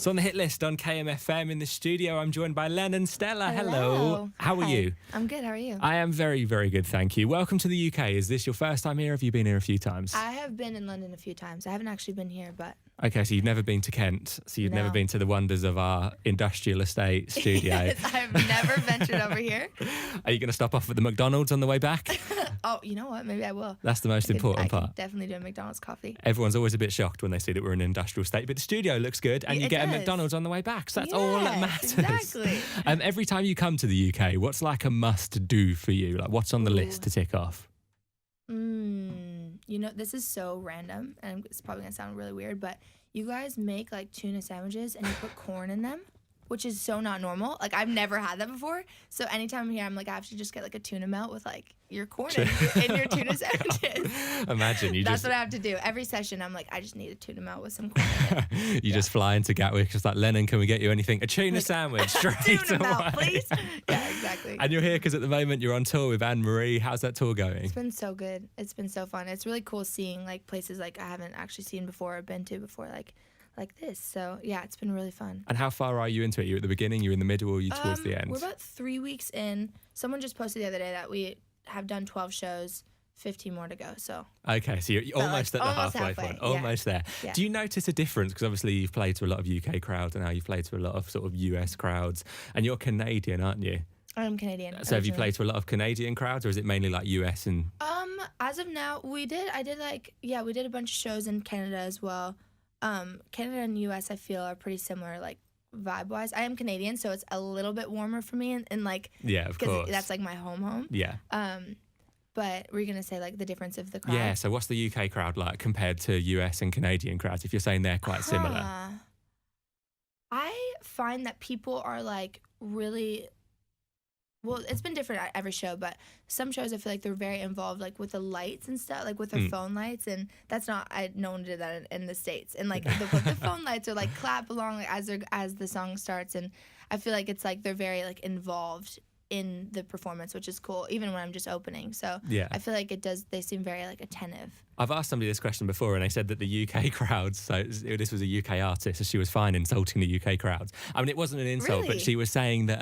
So on the hit list on KMFM in the studio, I'm joined by Lennon Stella. Hello. How are Hi. you? I'm good. How are you? I am very, very good, thank you. Welcome to the UK. Is this your first time here? Have you been here a few times? I have been in London a few times. I haven't actually been here, but... Okay, so you've never been to Kent. So you've never No. been to the wonders of our industrial estate studio. Yes, I've never ventured over here. Are you going to stop off at the McDonald's on the way back? Oh, you know what? Maybe I will. That's the most important I part. could definitely do a McDonald's coffee. Everyone's always a bit shocked when they see that we're in an industrial state, but the studio looks good and Yeah, you it get a does. McDonald's on the way back. So that's all that Yes, matters. exactly. Every time you come to the UK, what's like a must do for you? Like what's on the list to tick off? You know, this is so random, and it's probably going to sound really weird, but you guys make, like, tuna sandwiches, and you put corn in them, which is so not normal. Like, I've never had that before. So anytime I'm here, I'm like, I have to just get, like, a tuna melt with, like, your corn in your tuna sandwiches. Imagine you That's just... what I have to do. Every session, I'm like, I just need a tuna melt with some corn in it. You just fly into Gatwick, just like, Lennon, can we get you anything? A tuna sandwich straight Tuna away. melt, please. Yeah, exactly. And you're here because at the moment you're on tour with Anne-Marie. How's that tour going? It's been so good. It's been so fun. It's really cool seeing, like, places, like, I haven't actually seen before or been to before, like this. So, yeah, it's been really fun. And how far are you into it? Are you at the beginning, you're in the middle, or are you towards the end? We're about 3 weeks in. Someone just posted the other day that we have done 12 shows, 15 more to go. So Okay, so you're almost at the almost halfway halfway, point. yeah. Almost there. Yeah. Do you notice a difference? Because obviously you've played to a lot of UK crowds and now you've played to a lot of sort of US crowds. And you're Canadian, aren't you? I'm Canadian. So have you originally. played to a lot of Canadian crowds, or is it mainly like US and... As of now, we did a bunch of shows in Canada as well. Canada and US, I feel, are pretty similar, like, vibe-wise. I am Canadian, so it's a little bit warmer for me, and like... Yeah, of because course. that's, like, my home. Yeah. But were you going to say, like, the difference of the crowd? Yeah, so what's the UK crowd like compared to US and Canadian crowds, if you're saying they're quite similar? I find that people are, like, really... Well, it's been different at every show, but some shows I feel like they're very involved, like, with the lights and stuff, like, with their phone lights, and that's not... no one did that in the States. And, like, the phone lights are, like, clap along, like, as the song starts, and I feel like it's, like, they're very, like, involved in the performance, which is cool, even when I'm just opening. So Yeah. I feel like they seem very, like, attentive. I've asked somebody this question before, and they said that the UK crowds, so this was a UK artist, so she was fine insulting the UK crowds. I mean, it wasn't an insult, Really? but she was saying that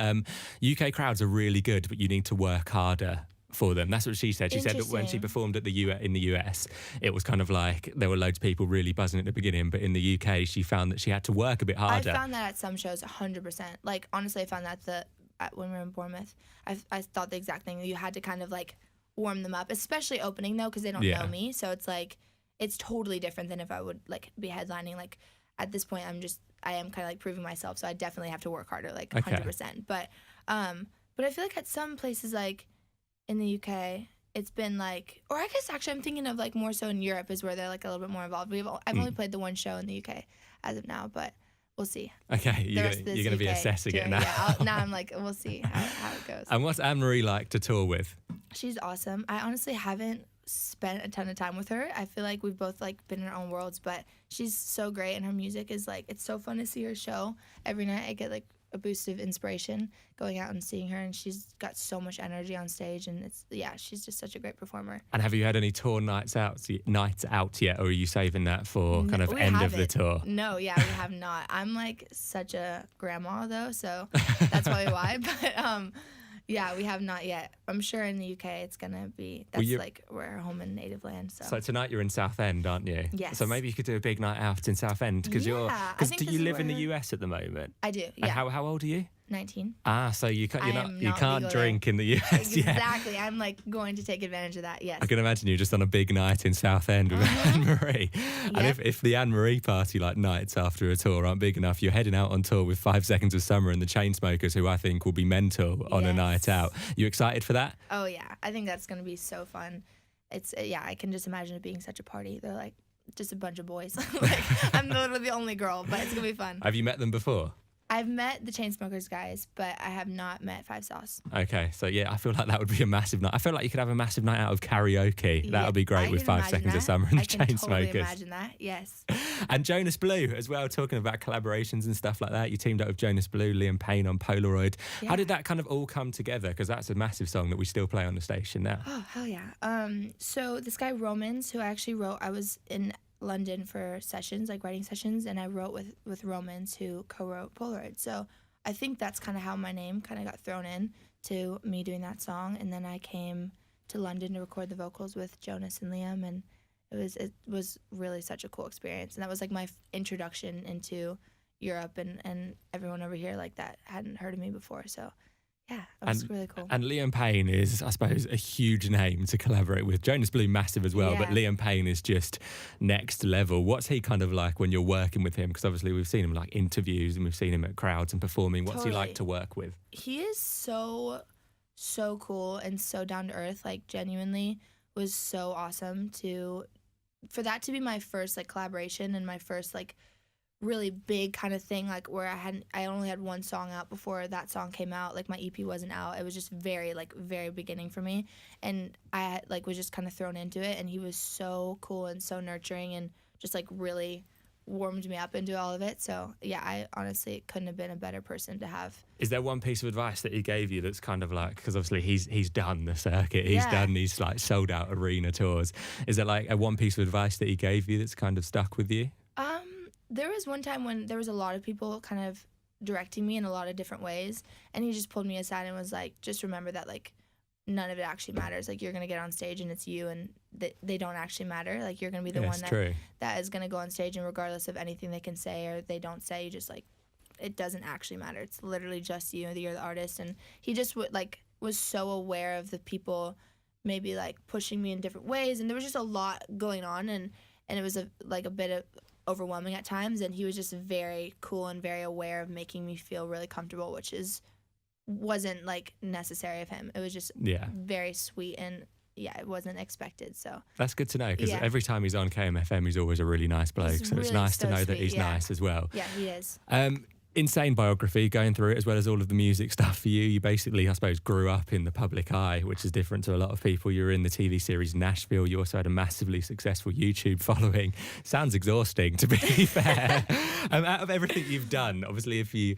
UK crowds are really good, but you need to work harder for them. That's what she said. She said that when she Interesting. performed at in the US, it was kind of like there were loads of people really buzzing at the beginning, but in the UK, she found that she had to work a bit harder. I found that at some shows, 100%. Like, honestly, I found that when we were in Bournemouth, I thought the exact thing. You had to kind of, like, warm them up, especially opening, though, because they don't Yeah. know me. So it's, like, it's totally different than if I would, like, be headlining. Like, at this point, I am kind of, like, proving myself, so I definitely have to work harder, like, 100%. But I feel like at some places, like, in the UK, it's been, like, or I guess, actually, I'm thinking of, like, more so in Europe is where they're, like, a little bit more involved. I've only played the one show in the UK as of now, but... We'll see. Okay, The you're rest of going this to be UK assessing it tour, now. Yeah, now I'm like, we'll see how it goes. And what's Anne-Marie like to tour with? She's awesome. I honestly haven't spent a ton of time with her. I feel like we've both, like, been in our own worlds, but she's so great, and her music is, like, it's so fun to see her show. Every night I get, like, a boost of inspiration going out and seeing her, and she's got so much energy on stage, and she's just such a great performer. And have you had any tour nights out yet, or are you saving that for kind of We end of the haven't. tour? No, yeah, we have not. I'm, like, such a grandma, though, so that's probably why. But yeah, we have not yet. I'm sure in the UK it's gonna be. That's like we're home in native land. So tonight you're in Southend, aren't you? Yes. So maybe you could do a big night out in Southend because Yeah, I think do this you is live in the where- US at the moment? I do. And Yeah. how old are you? 19. So you can't I am not can't legal drink in the US yet. Exactly. I'm, like, going to take advantage of that. Yes. I can imagine you just on a big night in Southend with Anne-Marie. And Yep. if the Anne-Marie party, like nights after a tour, aren't big enough, you're heading out on tour with 5 Seconds of Summer and the Chainsmokers, who I think will be mental on a night Yes. out. You excited for that? Oh yeah, I think that's gonna be so fun. It's I can just imagine it being such a party. They're, like, just a bunch of boys. Like, I'm literally the only girl, but it's gonna be fun. Have you met them before? I've met the Chainsmokers guys, but I have not met Five Sauce. Okay, so yeah, I feel like that would be a massive night. I feel like you could have a massive night out of karaoke. That would be great I with can 5 imagine Seconds of that. Summer and I the can totally Chainsmokers. imagine that, yes. And Jonas Blue as well, talking about collaborations and stuff like that. You teamed up with Jonas Blue, Liam Payne on Polaroid. How Yeah. did that kind of all come together? Because that's a massive song that we still play on the station now. Oh, hell yeah. So this guy Romans, who I actually wrote, I was in London for sessions, like writing sessions, and I wrote with Romans, who co-wrote Polaroid. So I think that's kind of how my name kind of got thrown in to me doing that song. And then I came to London to record the vocals with Jonas and Liam, and it was really such a cool experience. And that was like my introduction into Europe and everyone over here like that hadn't heard of me before. So yeah, it was really cool. And Liam Payne is, I suppose, a huge name to collaborate with. Jonas Blue, massive as well, but Liam Payne is just next level. What's he kind of like when you're working with him? Because obviously we've seen him like interviews and we've seen him at crowds and performing. What's he like to work with? He is so cool and so down to earth. Like, genuinely was so awesome for that to be my first like collaboration and my first like really big kind of thing, like where I only had one song out before that song came out. Like, my EP wasn't out. It was just very beginning for me, and I was just kind of thrown into it. And he was so cool and so nurturing and just like really warmed me up into all of it. So yeah, I honestly couldn't have been a better person to have. Is there one piece of advice that he gave you that's kind of like, because obviously he's done the circuit, he's done these like sold out arena tours. Is there like one piece of advice that he gave you that's kind of stuck with you? There was one time when there was a lot of people kind of directing me in a lot of different ways, and he just pulled me aside and was like, just remember that like none of it actually matters. Like, you're going to get on stage and it's you, and they don't actually matter. Like, you're going to be the one that is going to go on stage, and regardless of anything they can say or they don't say, you just like, it doesn't actually matter. It's literally just you. You're the artist. And he just was so aware of the people maybe like pushing me in different ways, and there was just a lot going on, and it was a bit of overwhelming at times, and he was just very cool and very aware of making me feel really comfortable, which wasn't like necessary of him. It was just very sweet, and it wasn't expected. So that's good to know, because every time he's on KMFM he's always a really nice bloke, so it's nice to know that he's nice as well. Yeah, he is. Insane biography, going through it, as well as all of the music stuff for you. You basically, I suppose, grew up in the public eye, which is different to a lot of people. You were in the TV series Nashville. You also had a massively successful YouTube following. Sounds exhausting, to be fair. Out of everything you've done, obviously,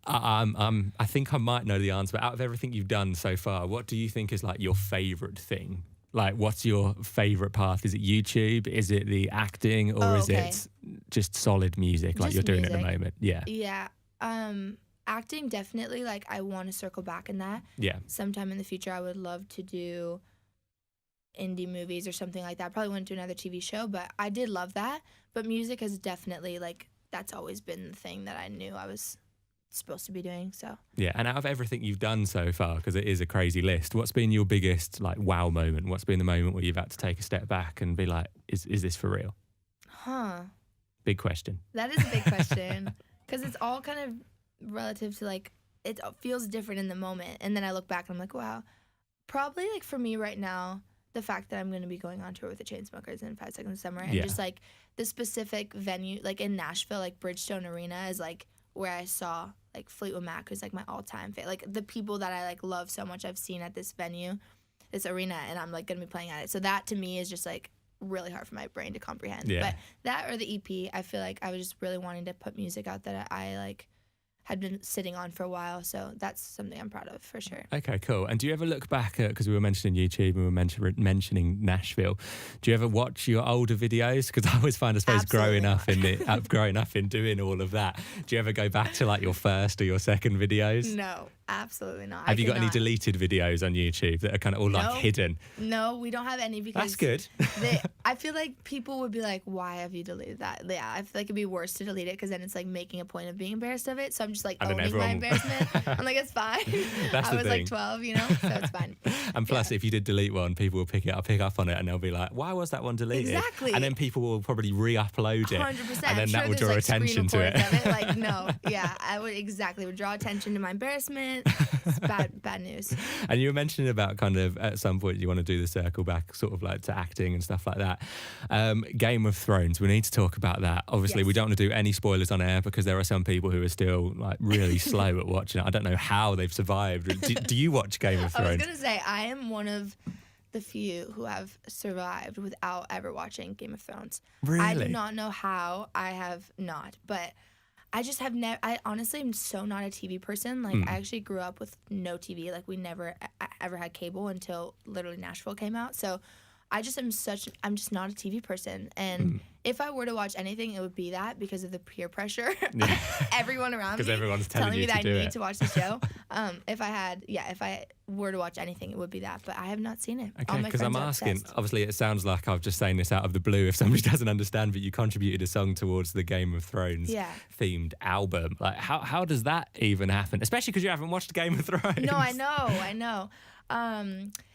I think I might know the answer, but out of everything you've done so far, what do you think is like your favourite thing? Like, what's your favourite path? Is it YouTube? Is it the acting? Or is it just solid music like you're doing at the moment? Yeah. Yeah. Acting, definitely. Like, I want to circle back in that. Yeah. Sometime in the future, I would love to do indie movies or something like that. I probably wouldn't do another TV show, but I did love that. But music has definitely, like, that's always been the thing that I knew I was supposed to be doing. So yeah. And out of everything you've done so far, because it is a crazy list, what's been your biggest like wow moment? What's been the moment where you've had to take a step back and be like, is this for real? Big question. That is a big question, because it's all kind of relative to like, it feels different in the moment, and then I look back and I'm like, wow. Probably like for me right now, the fact that I'm going to be going on tour with the Chainsmokers in 5 Seconds of Summer, and just like the specific venue, like in Nashville, like Bridgestone Arena is like where I saw like Fleetwood Mac, who's like my all-time favorite. Like, the people that I like love so much, I've seen at this venue, this arena, and I'm like gonna be playing at it. So that to me is just like really hard for my brain to comprehend. But that or the EP, I feel like I was just really wanting to put music out that I like had been sitting on for a while. So that's something I'm proud of for sure. Okay, cool. And do you ever look back at, because we were mentioning YouTube and we were mentioning Nashville, do you ever watch your older videos? Because I always find, I suppose, growing up in doing all of that, do you ever go back to like your first or your second videos? No, absolutely not. Have you got any deleted videos on YouTube that are kind of all like hidden? No, we don't have any, because that's good. I feel like people would be like, why have you deleted that? Yeah, I feel like it'd be worse to delete it, because then it's like making a point of being embarrassed of it. So I'm just like owning my embarrassment. I'm like, it's fine. I was like 12, so it's fine. And plus, if you did delete one, people will pick up on it, and they'll be like, why was that one deleted? Exactly. And then people will probably re-upload it. 100%. And then that will draw attention to it. Like, no, I would draw attention to my embarrassment. It's bad news. And you were mentioning about kind of at some point you want to do the circle back sort of like to acting and stuff like that. Game of Thrones, we need to talk about that. Obviously, we don't want to do any spoilers on air, because there are some people who are still like really slow at watching it. I don't know how they've survived. Do you watch Game of Thrones? I was going to say, I am one of the few who have survived without ever watching Game of Thrones. Really? I do not know how. I have not, but I just have never. I honestly am so not a TV person. Like, I actually grew up with no TV. Like, we never ever had cable until literally Nashville came out. So I'm just not a TV person. And if I were to watch anything, it would be that because of the peer pressure of everyone around me. Because everyone's telling me you that to do I need it. to watch the show. If I were to watch anything, it would be that. But I have not seen it. Okay, because I'm asking, obviously it sounds like I'm just saying this out of the blue if somebody doesn't understand, but you contributed a song towards the Game of Thrones themed album. Like, how does that even happen? Especially because you haven't watched Game of Thrones. No, I know.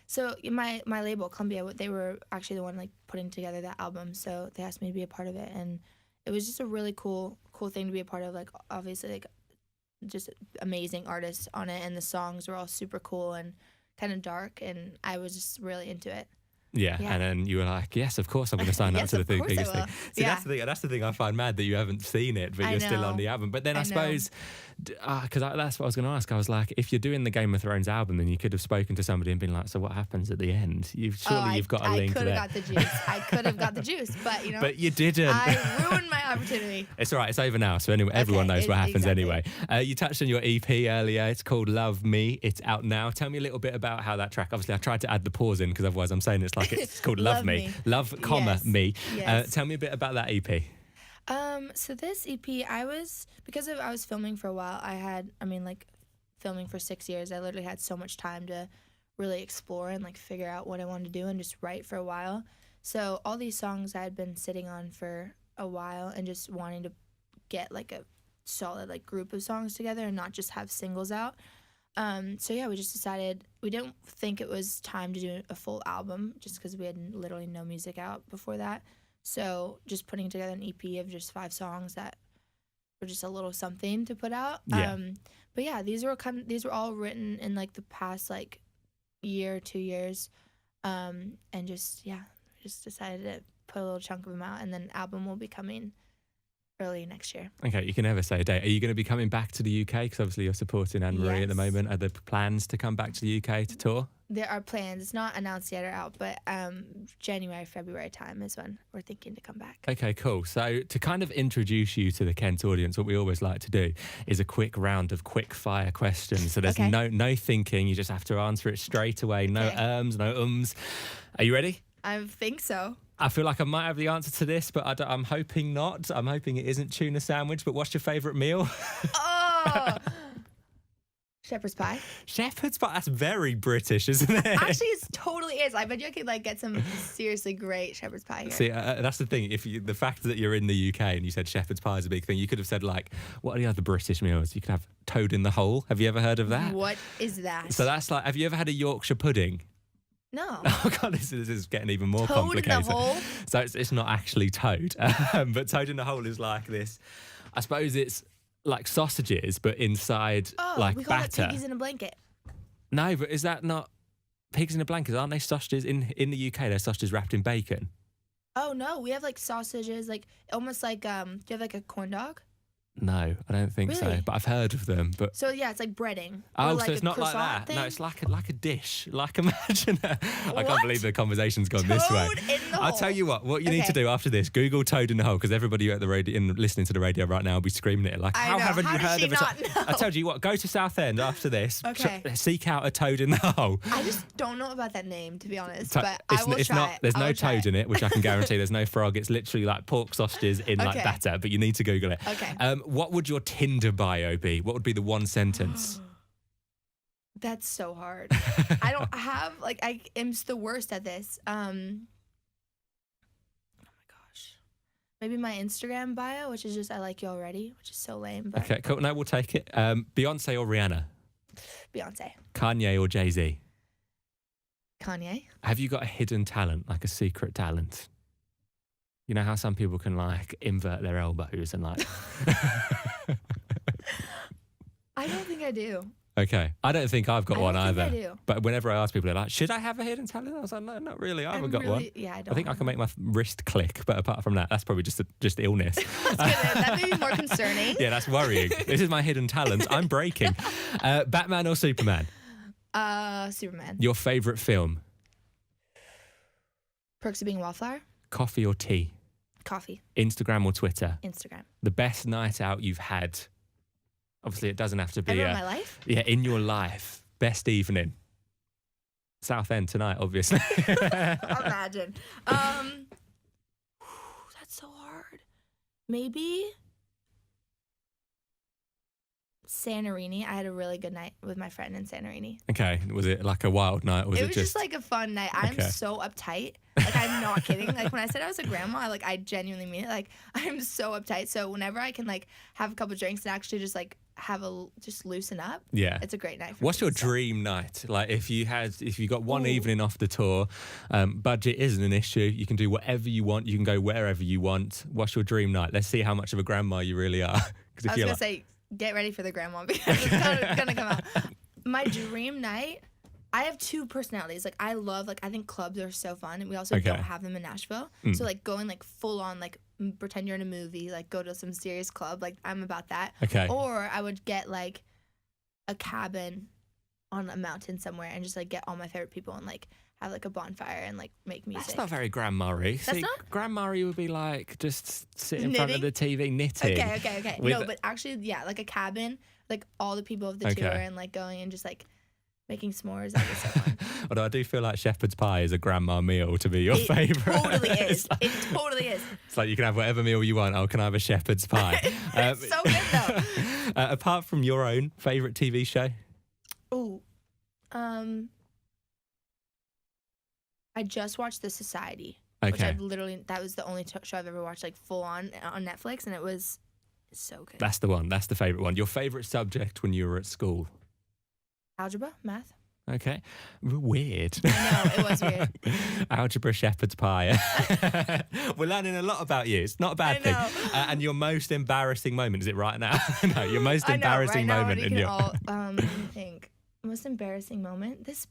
So my label, Columbia, they were actually the one like putting together that album. So they asked me to be a part of it, and it was just a really cool thing to be a part of. Like obviously, like just amazing artists on it, and the songs were all super cool and kind of dark, and I was just really into it. Yeah, and then you were like, yes, of course I'm going to sign up to the biggest thing. See, that's the thing I find mad, that you haven't seen it, but you're still on the album. But then I suppose, because that's what I was going to ask, I was like, if you're doing the Game of Thrones album, then you could have spoken to somebody and been like, so what happens at the end? You've got a link to that. I could have got the juice, but But you didn't. I ruined my opportunity. It's all right, it's over now, so anyway, everyone knows what happens anyway. You touched on your EP earlier, it's called Love Me, it's out now. Tell me a little bit about how that track, obviously I tried to add the pause in because otherwise I'm saying it's like it's called Love Me. Love, me. Yes. Tell me a bit about that EP. So this EP, I was filming for a while. Filming for 6 years. I literally had so much time to really explore and like figure out what I wanted to do and just write for a while. So all these songs I had been sitting on for a while and just wanting to get like a solid like group of songs together and not just have singles out. We just decided we didn't think it was time to do a full album just because we had literally no music out before that. So just putting together an EP of just 5 songs that were just a little something to put out. Yeah. These were all written in like the past like year, 2 years, and just decided to put a little chunk of them out, and then an album will be coming early next year. Okay, you can never say a date. Are you going to be coming back to the UK? Because obviously you're supporting Anne-Marie at the moment. Are there plans to come back to the UK to tour? There are plans. It's not announced yet or out, but January, February time is when we're thinking to come back. Okay, cool. So to kind of introduce you to the Kent audience, what we always like to do is a quick round of quick fire questions. So there's no thinking. You just have to answer it straight away. No no ums. Are you ready? I think so. I feel like I might have the answer to this, but I'm hoping not. I'm hoping it isn't tuna sandwich, but what's your favourite meal? Oh! Shepherd's pie. Shepherd's pie? That's very British, isn't it? Actually, it totally is. I bet you I could like get some seriously great shepherd's pie here. See, that's the thing. The fact that you're in the UK and you said shepherd's pie is a big thing, you could have said like, what are the other British meals? You could have toad in the hole. Have you ever heard of that? What is that? So that's like, have you ever had a Yorkshire pudding? No. Oh God, this is getting even more toad complicated. In the hole? So it's not actually toad, but toad in the hole is like this. I suppose it's like sausages, but inside like we call batter. it piggies in a blanket. No, but is that not pigs in a blanket? Aren't they sausages in the UK? They're sausages wrapped in bacon. Oh no, we have like sausages, like almost like do you have like a corn dog? No, I don't think so. But I've heard of them. But so yeah, it's like breading. Oh, like so it's not like that. Thing? No, it's like a dish. Like imagine that. I can't believe the conversation's gone this way. Toad in the hole. I'll tell you what you need to do after this. Google toad in the hole, because everybody at the radio listening to the radio right now will be screaming it like, how haven't you heard of it? I told you what. Go to Southend after this. Seek out a toad in the hole. I just don't know about that name, to be honest. But I will try it. There's no toad in it, which I can guarantee. There's no frog. It's literally like pork sausages in like batter. But you need to Google it. Okay. What would your Tinder bio be? What would be the one sentence? That's so hard. I don't have I am the worst at this. Oh my gosh. Maybe my Instagram bio, which is just I like you already, which is so lame. But okay, cool. No, we'll take it. Beyonce or Rihanna? Beyonce. Kanye or Jay-Z? Kanye. Have you got a hidden talent, like a secret talent? You know how some people can like invert their elbows and like. I don't think I do. Okay. I don't think I've got one either. I do. But whenever I ask people, they're like, should I have a hidden talent? I was like, no, not really. I haven't got one. Yeah, I don't. I think I can make my wrist click, but apart from that, that's probably just illness. That may be more concerning. Yeah, that's worrying. This is my hidden talent. I'm breaking. Batman or Superman? Superman. Your favourite film? Perks of Being a Wallflower? Coffee or tea? Coffee. Instagram or Twitter? Instagram. The best night out you've had? Obviously, it doesn't have to be ever in my life? Yeah, in your life. Best evening. Southend tonight, obviously. Imagine. That's so hard. Maybe Santorini. I had a really good night with my friend in Santorini. Okay. Was it like a wild night? Or was It was just like a fun night. I'm Okay. so uptight. Like, I'm not kidding. Like, when I said I was a grandma, I genuinely mean it. Like, I'm so uptight. So whenever I can like have a couple drinks and actually just like just loosen up, Yeah. it's a great night for What's me, your so. dream night? Like if you got one Ooh. evening off the tour, budget isn't an issue. You can do whatever you want. You can go wherever you want. What's your dream night? Let's see how much of a grandma you really are. 'Cause if I was you're gonna say, get ready for the grandma because it's gonna come out. My dream night. I have two personalities. Like, I think clubs are so fun, and we also Okay. don't have them in Nashville. So like going like full on like pretend you're in a movie, like go to some serious club. Like, I'm about that. Okay. Or I would get like a cabin on a mountain somewhere and just like get all my favorite people and like have like a bonfire and like make music. That's not very grandma-y. That's See, not? grandma-y would be like just sit in front of the TV knitting. Okay. With- No, but actually, yeah, like a cabin, like all the people of the tour Okay. and like going and just like making s'mores. That'd be so fun. Although I do feel like shepherd's pie is a grandma meal to be your It favourite. totally is. It's like, It totally is. it's like you can have whatever meal you want. Oh, can I have a shepherd's pie? It's so good though. Apart from your own favourite TV show? Ooh. I just watched The Society. Which Okay. that was the only show I've ever watched like full on Netflix, and it was so good. That's the one. That's the favourite one. Your favourite subject when you were at school? Algebra, math. Okay. Weird. I know, it was weird. Algebra, shepherd's pie. We're learning a lot about you. It's not a bad I thing. know. And your most embarrassing moment, is it right now? No, your most embarrassing moment in your... Let me think. Most embarrassing moment? This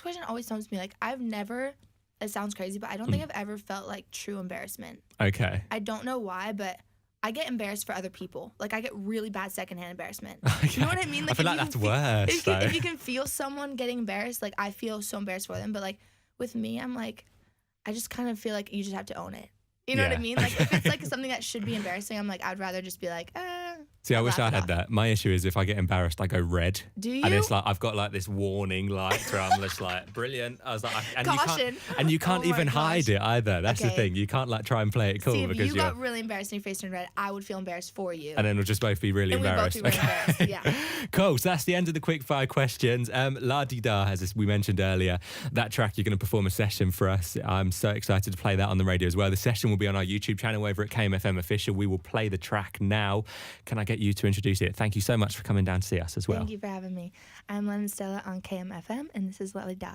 question always stumps me. Like, I've never, it sounds crazy, but I don't think I've ever felt like true embarrassment. Okay. I don't know why, but I get embarrassed for other people. Like, I get really bad secondhand embarrassment. Okay. You know what I mean? Like, I feel like that's worse, though. If you can feel someone getting embarrassed, like, I feel so embarrassed for them. But, like, with me, I'm like, I just kind of feel like you just have to own it. You know what I Yeah. mean? Like, if it's, like, something that should be embarrassing, I'm like, I'd rather just be like, See, I I'll wish laugh I it had off. that. My issue is if I get embarrassed, I go red. Do you? And it's like, I've got like this warning light where I'm just like, brilliant. I was like, Caution. You can't Oh my even hide gosh. it either. That's the Okay. thing. You can't like try and play it cool See, if because you you're... got really embarrassed and your face turned red, I would feel embarrassed for you. And then we'll just both be really And we'd both embarrassed. be really embarrassed, yeah. Cool. So that's the end of the quickfire questions. La Di Da, as we mentioned earlier, that track you're going to perform a session for us. I'm so excited to play that on the radio as well. The session will be on our YouTube channel over at KMFM Official. We will play the track now. Can I get you to introduce it? Thank you so much for coming down to see us as well. Thank you for having me. I'm Lennon Stella on KMFM, and this is La Di Da.